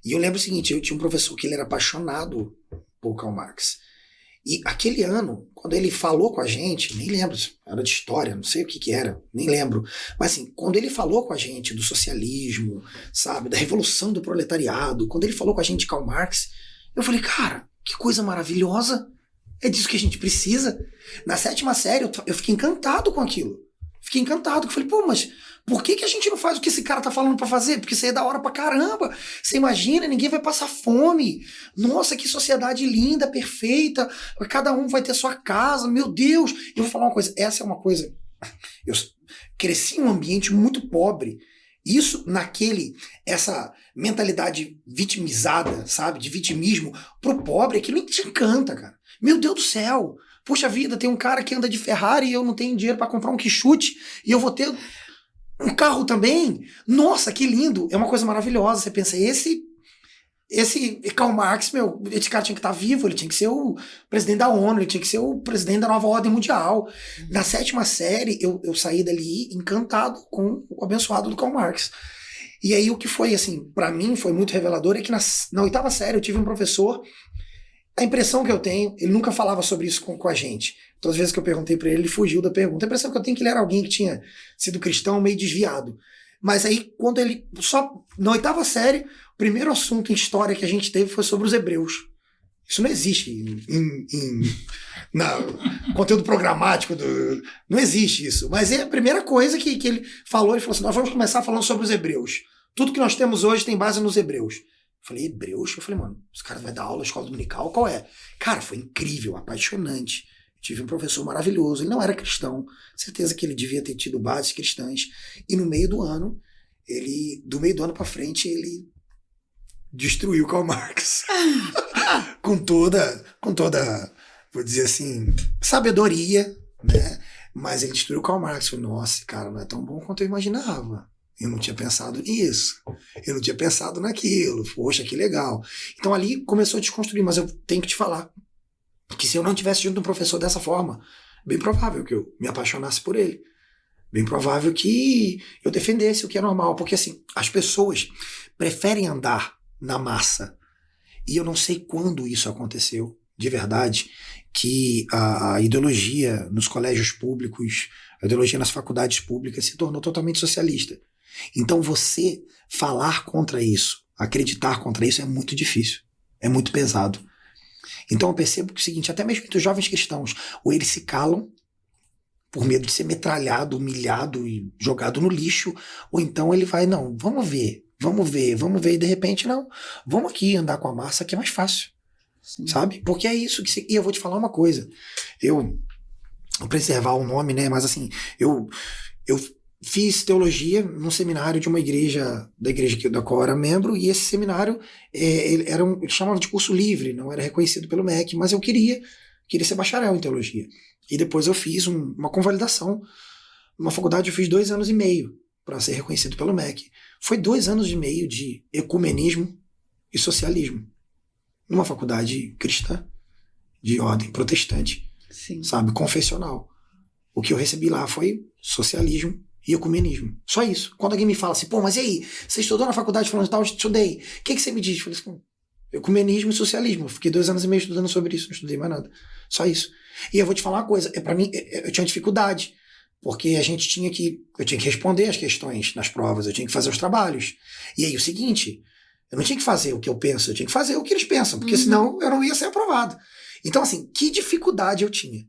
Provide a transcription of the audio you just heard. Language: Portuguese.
E eu lembro o seguinte, eu tinha um professor que ele era apaixonado por Karl Marx. E aquele ano, quando ele falou com a gente, nem lembro, era de história, não sei o que que era, nem lembro. Mas assim, quando ele falou com a gente do socialismo, sabe, da revolução do proletariado, quando ele falou com a gente de Karl Marx, eu falei, cara, que coisa maravilhosa, é disso que a gente precisa. Na 7ª série, eu fiquei encantado com aquilo. Fiquei encantado, eu falei, pô, mas por que a gente não faz o que esse cara tá falando pra fazer? Porque isso aí é da hora pra caramba. Você imagina, ninguém vai passar fome. Nossa, que sociedade linda, perfeita. Cada um vai ter sua casa, meu Deus. Eu vou falar uma coisa, essa é uma coisa. Eu cresci em um ambiente muito pobre. Isso essa mentalidade vitimizada, sabe, de vitimismo, pro pobre, aquilo te encanta, cara. Meu Deus do céu. Puxa vida, tem um cara que anda de Ferrari e eu não tenho dinheiro pra comprar um quichute e eu vou ter um carro também. Nossa, que lindo. É uma coisa maravilhosa. Você pensa, esse Karl Marx, meu, esse cara tinha que estar vivo, ele tinha que ser o presidente da ONU, ele tinha que ser o presidente da nova ordem mundial. Na 7ª série, eu saí dali encantado com o abençoado do Karl Marx. E aí o que foi, assim, pra mim foi muito revelador é que na 8ª série eu tive um professor. A impressão que eu tenho, ele nunca falava sobre isso com a gente. Todas as vezes que eu perguntei pra ele, ele fugiu da pergunta. A impressão que eu tenho é que ele era alguém que tinha sido cristão meio desviado. Mas aí, quando ele... Na 8ª série, o primeiro assunto em história que a gente teve foi sobre os hebreus. Isso não existe no conteúdo programático. Não existe isso. Mas é a primeira coisa que ele falou assim, nós vamos começar falando sobre os hebreus. Tudo que nós temos hoje tem base nos hebreus. Eu falei, hebreus? Eu falei, mano, os caras vão dar aula na escola dominical? Qual é? Cara, foi incrível, apaixonante. Eu tive um professor maravilhoso. Ele não era cristão. Certeza que ele devia ter tido bases cristãs. E no meio do ano, do meio do ano pra frente, ele destruiu Karl Marx. com toda, vou dizer assim, sabedoria, né? Mas ele destruiu Karl Marx. Eu falei, nossa, cara, não é tão bom quanto eu imaginava. Eu não tinha pensado nisso. Eu não tinha pensado naquilo. Poxa, que legal. Então ali começou a desconstruir. Mas eu tenho que te falar que se eu não tivesse junto um professor dessa forma, bem provável que eu me apaixonasse por ele. Bem provável que eu defendesse o que é normal. Porque assim, as pessoas preferem andar na massa. E eu não sei quando isso aconteceu, de verdade, que a ideologia nos colégios públicos, a ideologia nas faculdades públicas se tornou totalmente socialista. Então você falar contra isso, acreditar contra isso é muito difícil, é muito pesado. Então eu percebo que é o seguinte, até mesmo os jovens cristãos, ou eles se calam por medo de ser metralhado, humilhado e jogado no lixo, ou então ele vai, não, vamos ver, e de repente não, vamos aqui andar com a massa que é mais fácil. Sim. Sabe? Porque é isso que... E eu vou te falar uma coisa, eu vou preservar o nome, né, mas assim, eu fiz teologia num seminário de uma igreja, da igreja da qual eu era membro, e esse seminário ele chamava de curso livre, não era reconhecido pelo MEC, mas eu queria ser bacharel em teologia. E depois eu fiz uma convalidação. Numa faculdade eu fiz 2 anos e meio para ser reconhecido pelo MEC. Foi 2 anos e meio de ecumenismo e socialismo. Numa faculdade cristã, de ordem protestante, sim, sabe, confessional. O que eu recebi lá foi socialismo e ecumenismo. Só isso. Quando alguém me fala assim, pô, mas e aí? Você estudou na faculdade falando de tal? Eu estudei. O que você me diz? Eu falei assim, ecumenismo e socialismo. Eu fiquei 2 anos e meio estudando sobre isso, não estudei mais nada. Só isso. E eu vou te falar uma coisa, pra mim, eu tinha dificuldade, porque eu tinha que responder as questões nas provas, eu tinha que fazer os trabalhos. E aí o seguinte, eu não tinha que fazer o que eu penso, eu tinha que fazer o que eles pensam, porque senão eu não ia ser aprovado. Então assim, que dificuldade eu tinha.